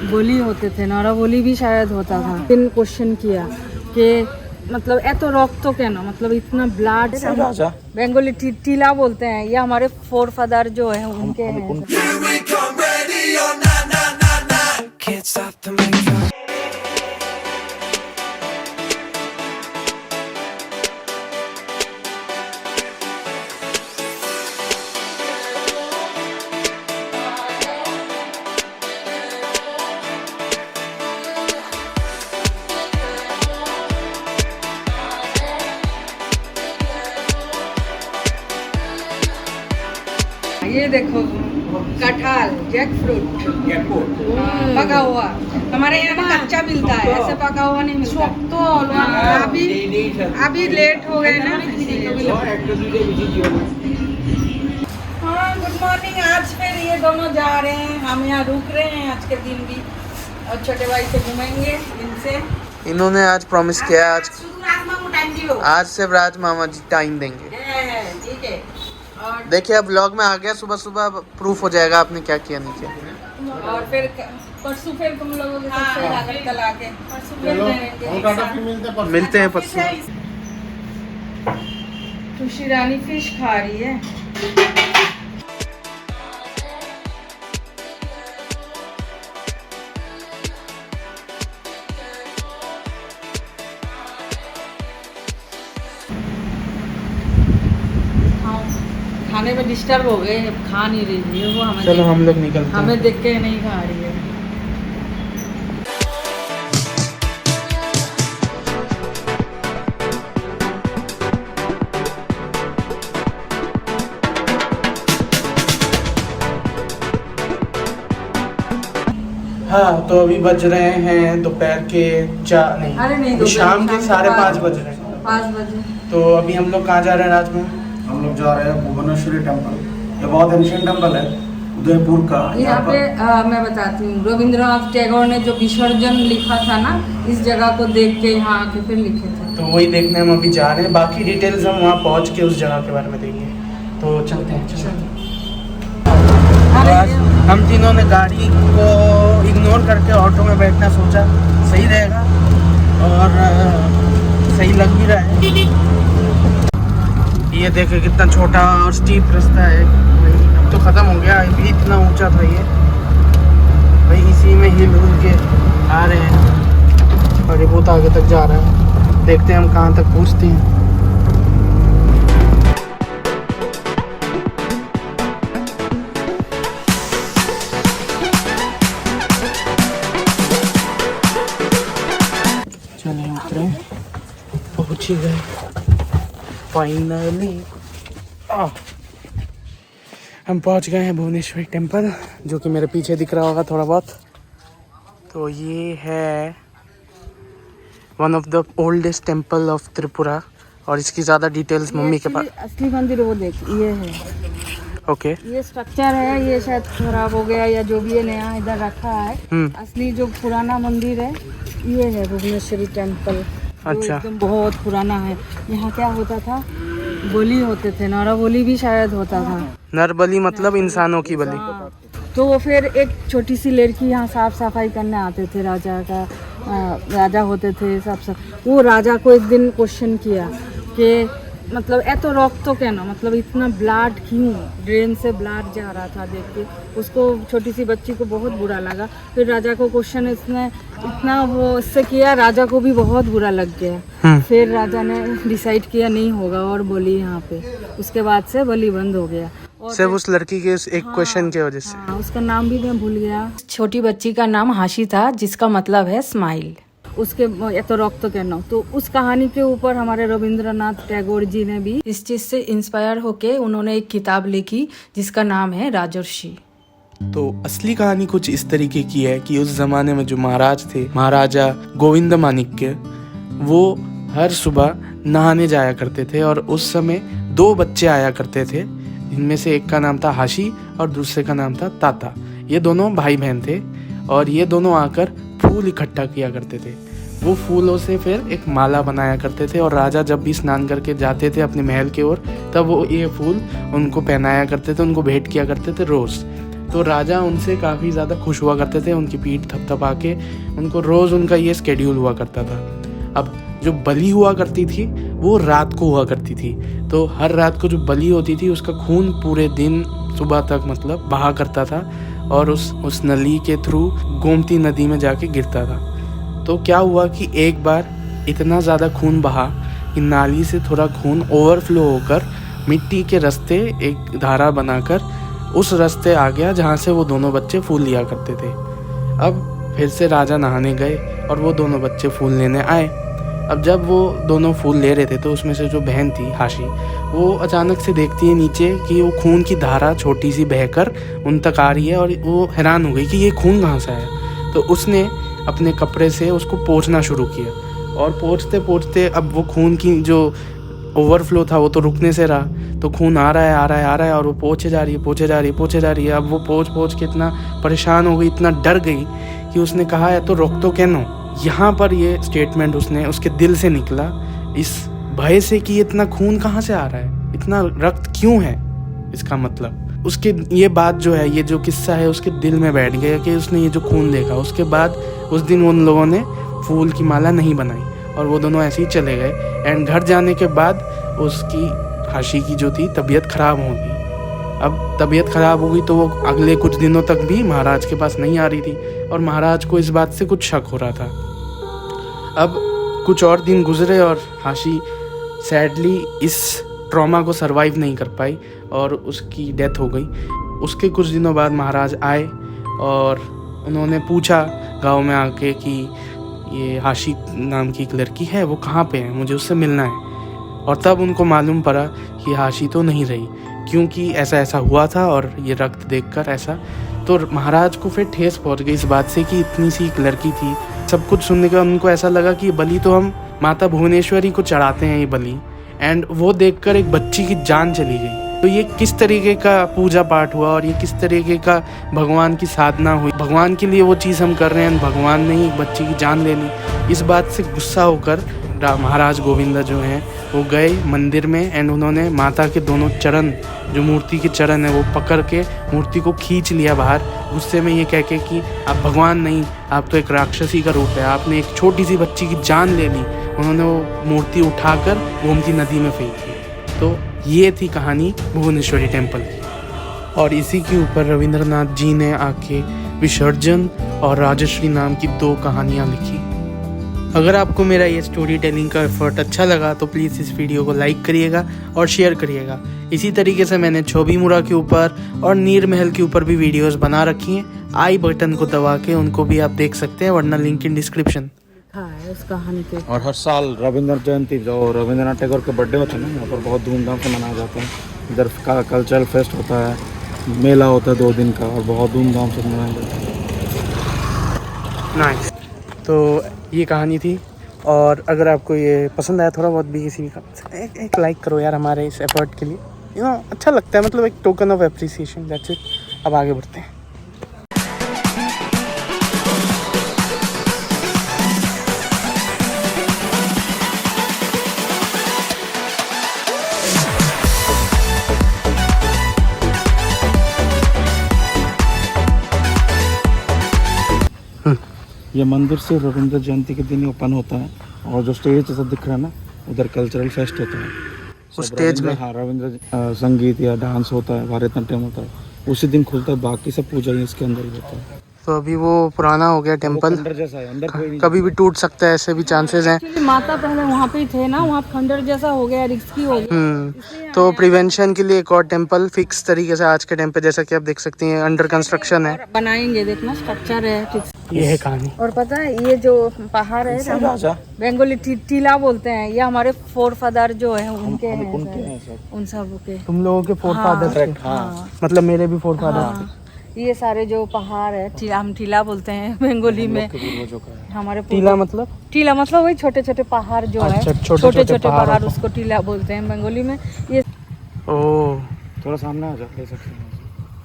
बोली होते थे, नौरा बोली भी शायद होता था। फिर क्वेश्चन किया कि मतलब एतो रक्त क्या ना, मतलब इतना ब्लड। बंगाली टीला बोलते हैं, ये हमारे फोर फादर जो है उनके हैं। ये देखो कटहल, जैक फ्रूट पका हुआ, हमारे यहाँ ना कच्चा मिलता है, ऐसे पका हुआ नहीं मिलता। तो अभी लेट हो गए ना। हाँ, गुड मॉर्निंग। आज फिर ये दोनों जा रहे हैं, हम यहाँ रुक रहे हैं आज के दिन भी, और छोटे भाई से घूमेंगे इनसे। इन्होंने आज प्रॉमिस किया आज से राज मामा जी टाइम देंगे। ठीक है। देखिए अब व्लॉग में आ गया, सुबह सुबह प्रूफ हो जाएगा आपने क्या किया नहीं किया। और फिर परसों फिर तुम लोगों के साथ कल आके मिलते हैं परसों। खुशी रानी फिश खा रही है। खाने में डिस्टर्ब हो गए, खा नहीं रही है वो, हमें चलो हम लोग निकलते हैं। हमें देख के नहीं खा रही है। हाँ तो अभी बज रहे हैं दोपहर के अरे नहीं, शाम के 5:30 बज रहे हैं। 5 बजे। तो अभी हम लोग कहाँ जा रहे हैं राज में? हम लोग जा रहे हैं भुवनेश्वरी टेम्पल। ये बहुत एंशिएंट टेम्पल है उदयपुर का। यहाँ पे मैं बताती हूँ, रविंद्रनाथ टैगोर ने जो विसर्जन लिखा था ना, इस जगह को देख के यहाँ आके फिर लिखे थे। तो वही देखने हम अभी जा रहे हैं, बाकी डिटेल्स हम वहाँ पहुँच के उस जगह के बारे में देंगे। तो चलते हैं। हम तीनों ने गाड़ी को इग्नोर करके ऑटो में बैठना सोचा, सही रहेगा और सही लग भी रहा है। ये देखे कितना छोटा और स्टीप रास्ता है। अब तो ख़त्म हो गया, अभी इतना ऊंचा था ये भाई, इसी में हिल हुल के आ रहे हैं और ये बहुत आगे तक जा रहा है। देखते हैं हम कहाँ तक पहुँचते हैं। चले उतरे, पहुँच ही गए फाइनली। हम पहुंच गए हैं भुवनेश्वरी टेम्पल, जो कि मेरे पीछे दिख रहा होगा थोड़ा बहुत। तो ये है one of the oldest temple of Tripura, और इसकी ज़्यादा डिटेल्स मम्मी के पास। असली मंदिर वो देख, ये है। ओके। ये स्ट्रक्चर है, ये शायद खराब हो गया या जो भी है, नया इधर रखा है। असली जो पुराना मंदिर है ये है भुवनेश्वरी टेम्पल। अच्छा। एकदम बहुत पुराना है। यहाँ क्या होता था, बोली होते थे, नौरा बोली भी शायद होता था। नर बलि मतलब इंसानों की बलि। हाँ। तो फिर एक छोटी सी लड़की यहाँ साफ सफाई करने आते थे, राजा होते थे सब। वो राजा को एक दिन क्वेश्चन किया कि मतलब एतो रक्त तो क्या ना, मतलब इतना ब्लड क्यों, ड्रेन से ब्लड जा रहा था देख के। उसको छोटी सी बच्ची को बहुत बुरा लगा। फिर राजा को क्वेश्चन इसने इतना वो इससे किया, राजा को भी बहुत बुरा लग गया। फिर राजा ने डिसाइड किया नहीं होगा और बोली यहाँ पे। उसके बाद से बलि बंद हो गया। सिर्फ उस लड़की के एक क्वेश्चन की वजह से। हाँ, उसका नाम भी मैं भूल गया। छोटी बच्ची का नाम हाशी था, जिसका मतलब है स्माइल। उसके तो रक्त तो कहना, तो उस कहानी के ऊपर हमारे रविंद्रनाथ टैगोर जी ने भी इस चीज से इंस्पायर होके उन्होंने एक किताब लिखी जिसका नाम है राजर्षि। तो असली कहानी कुछ इस तरीके की है कि उस जमाने में जो महाराज थे, महाराजा गोविंद माणिक्य, वो हर सुबह नहाने जाया करते थे और उस समय 2 बच्चे आया करते थे। इनमें से एक का नाम था हाशी और दूसरे का नाम था ताता। ये दोनों भाई बहन थे और ये दोनों आकर फूल इकट्ठा किया करते थे। वो फूलों से फिर एक माला बनाया करते थे और राजा जब भी स्नान करके जाते थे अपने महल की ओर, तब वो ये फूल उनको पहनाया करते थे, उनको भेंट किया करते थे रोज। तो राजा उनसे काफ़ी ज़्यादा खुश हुआ करते थे, उनकी पीठ थपथपा के उनको रोज़ उनका ये स्केड्यूल हुआ करता था। अब जो बलि हुआ करती थी वो रात को हुआ करती थी, तो हर रात को जो बलि होती थी उसका खून पूरे दिन सुबह तक मतलब बहा करता था और उस नली के थ्रू गोमती नदी में जाके गिरता था। तो क्या हुआ कि एक बार इतना ज़्यादा खून बहा कि नाली से थोड़ा खून ओवरफ्लो होकर मिट्टी के रास्ते एक धारा बनाकर उस रास्ते आ गया जहाँ से वो दोनों बच्चे फूल लिया करते थे। अब फिर से राजा नहाने गए और वो दोनों बच्चे फूल लेने आए। अब जब वो दोनों फूल ले रहे थे तो उसमें से जो बहन थी हाशी, वो अचानक से देखती है नीचे कि वो खून की धारा छोटी सी बहकर उन तक आ रही है और वो हैरान हो गई कि ये खून कहाँ से आया। तो उसने अपने कपड़े से उसको पोंछना शुरू किया और पोंछते पोंछते अब वो खून की जो ओवरफ्लो था वो तो रुकने से रहा, तो खून आ रहा है और वो पोंछे जा रही है। अब वो पोंछ के इतना परेशान हो गई, इतना डर गई कि उसने कहा है तो रोक तो कैनो। यहाँ पर ये स्टेटमेंट उसके दिल से निकला, इस भय से कि इतना खून कहाँ से आ रहा है, इतना रक्त क्यों है, इसका मतलब उसके ये बात जो है, ये जो किस्सा है उसके दिल में बैठ गया कि उसने ये जो खून देखा। उसके बाद उस दिन उन लोगों ने फूल की माला नहीं बनाई और वो दोनों ऐसे ही चले गए। एंड घर जाने के बाद उसकी हाशी की जो थी तबीयत ख़राब हो गई। अब तबीयत ख़राब हो गई तो वो अगले कुछ दिनों तक भी महाराज के पास नहीं आ रही थी और महाराज को इस बात से कुछ शक हो रहा था। अब कुछ और दिन गुजरे और हाशी सैडली इस ट्रॉमा को सरवाइव नहीं कर पाई और उसकी डेथ हो गई। उसके कुछ दिनों बाद महाराज आए और उन्होंने पूछा गांव में आके कि ये हाशी नाम की एक लड़की है, वो कहाँ पे है, मुझे उससे मिलना है। और तब उनको मालूम पड़ा कि हाशी तो नहीं रही, क्योंकि ऐसा हुआ था और ये रक्त देखकर ऐसा। तो महाराज को फिर ठेस पहुंच गई इस बात से कि इतनी सी एक लड़की थी। सब कुछ सुनने के बाद उनको ऐसा लगा कि बलि तो हम माता भुवनेश्वरी को चढ़ाते हैं ये बलि, एंड वो देखकर एक बच्ची की जान चली गई। तो ये किस तरीके का पूजा पाठ हुआ और ये किस तरीके का भगवान की साधना हुई, भगवान के लिए वो चीज़ हम कर रहे हैं, भगवान ने ही एक बच्ची की जान ले ली। इस बात से गुस्सा होकर महाराज गोविंदा जो हैं वो गए मंदिर में एंड उन्होंने माता के दोनों चरण, जो मूर्ति के चरण है, वो पकड़ के मूर्ति को खींच लिया बाहर, गुस्से में ये कह के कि आप भगवान नहीं, आप तो एक राक्षसी का रूप है, आपने एक छोटी सी बच्ची की जान ले ली। उन्होंने वो मूर्ति उठाकर गोमती नदी में फेंक दी। तो ये थी कहानी भुवनेश्वरी टेम्पल की, और इसी के ऊपर रविंद्रनाथ जी ने आके विसर्जन और राजश्री नाम की 2 कहानियाँ लिखी। अगर आपको मेरा ये स्टोरी टेलिंग का एफर्ट अच्छा लगा तो प्लीज़ इस वीडियो को लाइक करिएगा और शेयर करिएगा। इसी तरीके से मैंने छोबीमुरा के ऊपर और नीर महल के ऊपर भी वीडियोस बना रखी हैं, आई बटन को दबा के उनको भी आप देख सकते हैं, वरना लिंक इन डिस्क्रिप्शन है उस कहानी के। और हर साल रविंद्र जयंती जो रविंद्रनाथ टैगोर के बर्थडे होते हैं ना, यहाँ पर बहुत धूमधाम से मनाए जाते हैं। इधर का कल्चरल फेस्ट होता है, मेला होता है 2 दिन का और बहुत धूमधाम से मनाया जाता है। नाइस। तो ये कहानी थी, और अगर आपको ये पसंद आया थोड़ा बहुत भी किसी का, एक लाइक करो यार हमारे इस एफर्ट के लिए, अच्छा लगता है, मतलब एक token of appreciation, that's it. अब आगे बढ़ते हैं। ये मंदिर सिर्फ रविंद्र जयंती के दिन ही ओपन होता है, और जो स्टेज जैसा दिख रहा है ना, उधर कल्चरल फेस्ट होता है। उस स्टेज में हाँ रविंद्र संगीत या डांस होता है, भारतनाट्यम होता है, उसी दिन खुलता है। बाकी सब पूजा ही इसके अंदर ही होता है। तो अभी वो पुराना हो गया टेम्पल, अंदर जैसा है, अंदर कोई नहीं, कभी भी टूट सकता है, ऐसे भी चांसेस हैं। एक्चुअली माता पहले वहाँ पे ही थे ना, वहाँ खंडर जैसा हो गया, रिस्की हो गया। तो प्रिवेंशन के लिए एक और टेम्पल फिक्स तरीके से आज के टाइम पे, जैसा कि आप देख सकती हैं, अंडर कंस्ट्रक्शन है, बनाएंगे, देखना स्ट्रक्चर है ठीक से। ये है कहानी। और पता है ये जो पहाड़ है राजा बेंगोली टीला बोलते हैं, ये हमारे फोर फादर जो है उनके हैं, उन सब के। तुम लोगों के फोर फादर, हाँ, मतलब मेरे भी फोर फादर। हाँ, ये सारे जो पहाड़ है हम टीला बोलते हैं बेंगोली में। हमारे टीला मतलब वही छोटे छोटे पहाड़ जो है, अच्छा, छोटे छोटे पहाड़, उसको टीला बोलते हैं बेंगोली में। ये ओह, थोड़ा सामने आ जा, ले सकते हैं।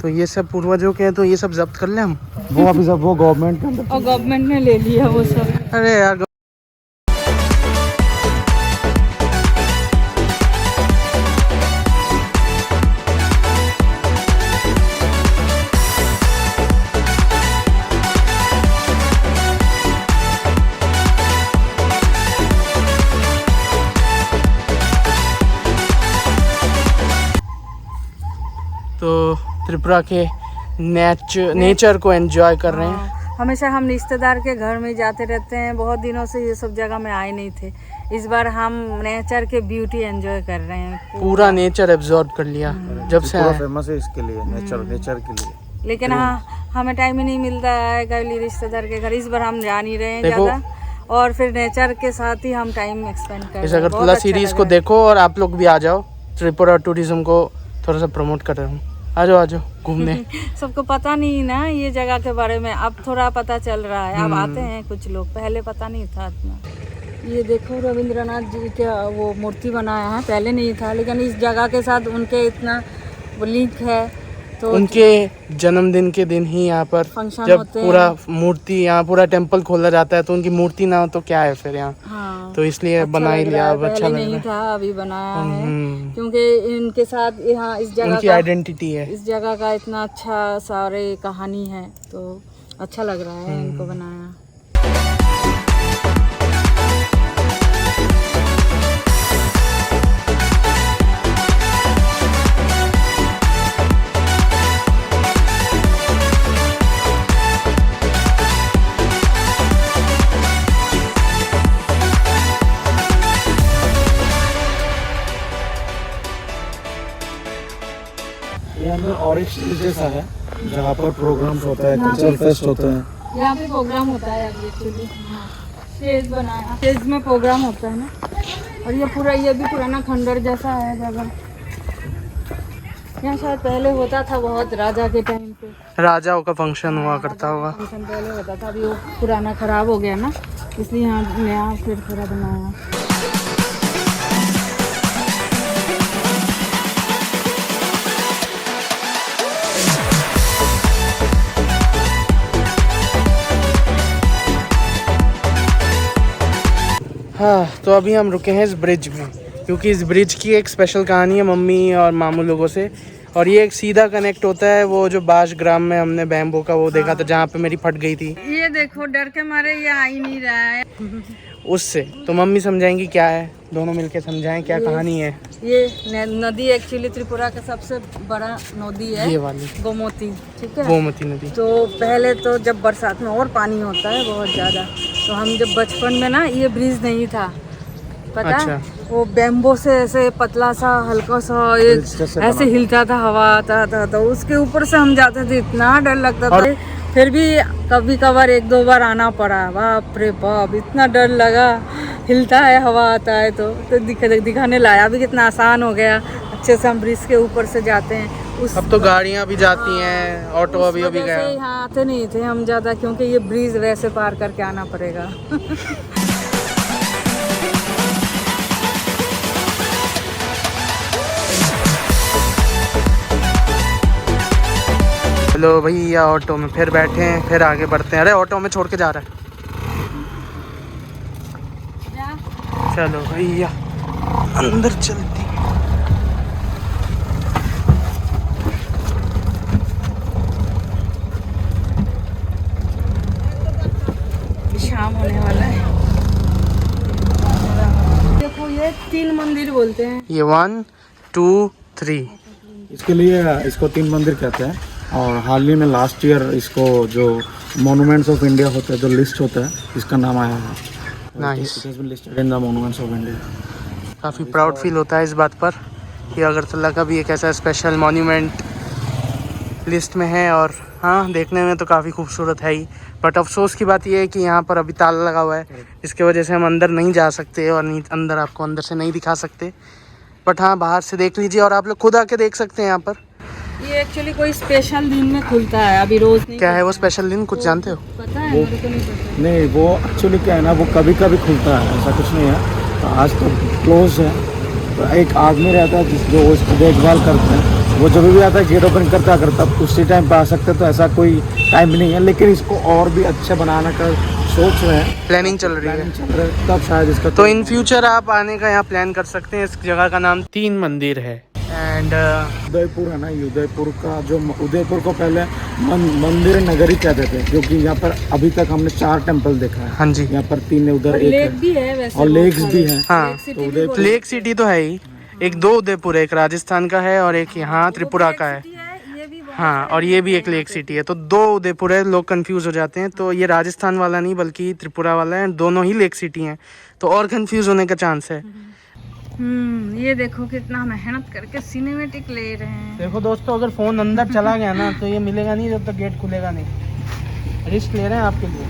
तो ये सब पूर्वजों के हैं, तो ये सब जब्त कर ले हम। वो अभी सब वो गवर्नमेंट के अंदर, और गवर्नमेंट ने ले लिया वो सब। अरे यार, त्रिपुरा के नेचर को एंजॉय कर रहे हैं। हाँ, हमेशा हम रिश्तेदार के घर में जाते रहते हैं, बहुत दिनों से ये सब जगह में आए नहीं थे। इस बार हम नेचर के ब्यूटी एंजॉय कर रहे हैं। पूरा नेचर एब्जॉर्ब कर लिया जब से पूरा आए। फेमस है इसके लिए, नेचर के लिए। लेकिन हाँ, हमें टाइम ही नहीं मिलता है कभी रिश्तेदार के घर। इस बार हम जा नहीं रहे हैं देखो, ज़्यादा, और फिर नेचर के साथ ही हम टाइम एक्सपेंड कर रहे इस हैं। अगर बहुत पूरा अच्छा सीरीज लग को रहा है। देखो और आप लोग भी आ जाओ। त्रिपुरा टूरिज्म को थोड़ा सा प्रमोट कर रहा हूँ। आ जाओ घूमने। सबको पता नहीं ना ये जगह के बारे में, अब थोड़ा पता चल रहा है। अब आते हैं कुछ लोग, पहले पता नहीं था इतना। ये देखो रविंद्रनाथ जी का वो मूर्ति बनाया है, पहले नहीं था, लेकिन इस जगह के साथ उनके इतना वो लिंक है। तो उनके जन्मदिन के दिन ही यहाँ पर फंक्शन जब होते पूरा हैं। मूर्ति यहाँ पूरा टेम्पल खोला जाता है, तो उनकी मूर्ति ना हो तो क्या है फिर यहाँ। हाँ, तो इसलिए अच्छा बना ही लग लिया। रहा है, अब अच्छा पहले लग नहीं रहा है। था, अभी बनाया है। हम्म। क्योंकि इनके साथ यहाँ इस जगह उनकी का आइडेंटिटी है। इस जगह का इतना अच्छा सारे कहानी है, तो अच्छा लग रहा है इनको बनाया। ये अंदर और एक स्टेज जैसा है जहाँ पर प्रोग्राम्स होता है, कल्चरल फेस्ट होता है। यहाँ पे प्रोग्राम होता है एक्चुअली, स्टेज बनाया, स्टेज में प्रोग्राम होता है ना। और ये भी पुराना खंडर जैसा है जगह। यहाँ शायद पहले होता था बहुत, राजा के टाइम पे राजाओं का फंक्शन हुआ करता होगा। फंक्शन पहले होता था। अभी वो पुराना खराब हो गया ना, इसलिए यहाँ नया फिर थोड़ा बनाया। हाँ, तो अभी हम रुके हैं इस ब्रिज में, क्योंकि इस ब्रिज की एक स्पेशल कहानी है मम्मी और मामू लोगों से। और ये एक सीधा कनेक्ट होता है वो जो बाश ग्राम में हमने बैम्बो का वो देखा था, जहाँ पे मेरी फट गई थी, ये देखो डर के मारे ये आ ही नहीं रहा है उससे। तो मम्मी समझाएंगी क्या है, दोनों मिलके समझाएं क्या कहानी है। ये नदी एक्चुअली त्रिपुरा का सबसे बड़ा नदी है, ये वाली गोमती, ठीक है। गोमती नदी। तो पहले तो जब बरसात में और पानी होता है बहुत ज़्यादा, तो हम जब बचपन में ना, ये ब्रिज नहीं था, पता अच्छा। है? वो बैम्बो से ऐसे पतला सा हल्का सा एक जैसे ऐसे हिलता था, हवा आता था, तो उसके ऊपर से हम जाते थे, इतना डर लगता था। फिर भी कभी कभार एक दो बार आना पड़ा, बाप रे बाप इतना डर लगा। हिलता है, हवा आता है, तो दिखाने लाया भी कितना आसान हो गया। अच्छे से हम ब्रिज के ऊपर से जाते हैं। उस अब तो गाड़ियाँ भी जाती हैं, ऑटो अभी वजह गया। से यहाँ आते नहीं थे हम ज़्यादा, क्योंकि ये ब्रिज वैसे पार करके आना पड़ेगा चलो भैया ऑटो में फिर बैठे हैं, फिर आगे बढ़ते हैं। अरे ऑटो में छोड़ के जा रहा है। चलो भैया अंदर चलती। शाम होने वाला है। देखो ये 3 मंदिर बोलते हैं। ये 1 2 3 इसके लिए इसको 3 मंदिर कहते हैं। और हाल ही में लास्ट ईयर इसको जो मॉन्यूमेंट्स ऑफ इंडिया होता है, जो लिस्ट होता है, इसका नाम आया है। Nice. It has been listed in the monuments of India. काफ़ी प्राउड फील होता है इस बात पर कि अगरतला का भी एक ऐसा स्पेशल मॉन्यूमेंट लिस्ट में है। और हाँ, देखने में तो काफ़ी खूबसूरत है ही, बट अफसोस की बात यह है कि यहाँ पर अभी ताला लगा हुआ है, जिसकी वजह से हम अंदर नहीं जा सकते और अंदर आपको अंदर से नहीं दिखा सकते। बट हाँ, बाहर से देख लीजिए और आप लोग खुद आके देख सकते हैं यहाँ पर। ये एक्चुअली कोई स्पेशल दिन में खुलता है, अभी रोज नहीं। क्या है वो स्पेशल दिन, कुछ जानते हो? पता है, मेरे को नहीं पता। नहीं, वो एक्चुअली क्या है ना, वो कभी कभी खुलता है, ऐसा कुछ नहीं है। तो आज तो क्लोज है। तो एक आदमी रहता है जो उसकी देखभाल करता है, वो जब भी आता है गेट ओपन करता उसी टाइम पे आ सकते हैं। तो ऐसा कोई टाइम नहीं है, लेकिन इसको और भी अच्छा बनाने का सोच रहे हैं, प्लानिंग चल रही है। तब शायद इसका तो इन फ्यूचर आप आने का यहाँ प्लान कर सकते हैं। इस जगह का नाम 3 मंदिर है। एंड उदयपुर है ना, उदयपुर का जो उदयपुर को पहले मंदिर नगरी कहते थे, क्योंकि यहाँ पर अभी तक हमने 4 टेम्पल देखा है। हाँ जी, यहाँ पर 3 है, उधर और 1 लेक है भी है वैसे, और बहुत लेक्स सारे। भी हैं। हाँ, लेक सिटी तो भी उदयपुर- बोलते लेक सिटी तो है ही। एक 2 उदयपुर है, एक राजस्थान का है और एक यहाँ त्रिपुरा का है। हैं। ये भी बहुत हाँ, और ये भी एक लेक सिटी है, तो दो उदयपुर है, लोग कंफ्यूज हो जाते हैं। तो ये राजस्थान वाला नहीं बल्कि त्रिपुरा वाला है, दोनों ही लेक सिटी हैं, तो और कंफ्यूज होने का चांस है। ये देखो कितना मेहनत करके सिनेमेटिक ले रहे हैं। देखो दोस्तों, अगर फ़ोन अंदर चला गया ना तो ये मिलेगा नहीं जब तक गेट खुलेगा नहीं। रिस्क ले रहे हैं आपके लिए,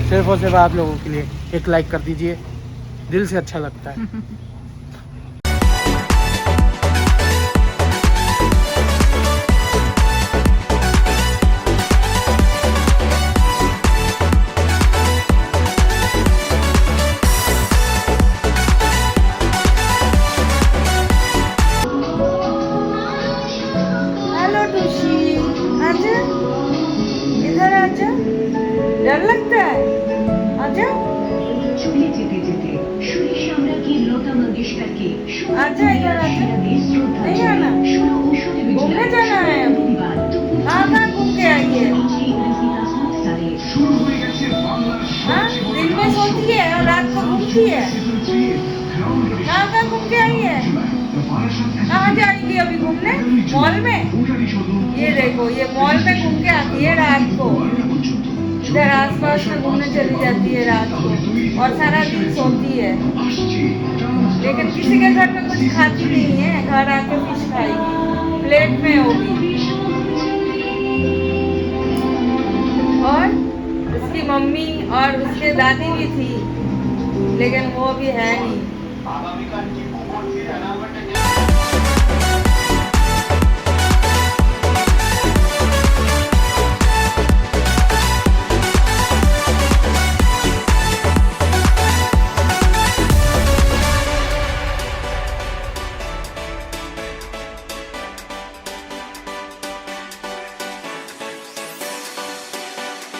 सिर्फ और सिर्फ आप लोगों के लिए। एक लाइक कर दीजिए, दिल से अच्छा लगता है। हेलो टूशी, आजा इधर आजा, डर लगता है, आजा চলে যেতে যেতে সুরি সম্রাজ্ঞী লতা মঙ্গেশকরকে आजा इधर आजा, नहीं आना, घूमने जाना है अभी। हाँ कहाँ घूम के आई है? हाँ, दिन में सोती है और रात को घूमती है। कहाँ घूम के आई है? कहाँ जाएगी अभी घूमने? मॉल में? ये देखो, ये मॉल में घूम के आती है रात को, इधर आसपास में घूमने चली जाती है रात को, और सारा दिन सोती है। लेकिन किसी के घर में कुछ खाती नहीं है, घर आके फिश खाएगी, प्लेट में होगी। और उसकी मम्मी और उसके दादी भी थी, लेकिन वो भी है नहीं।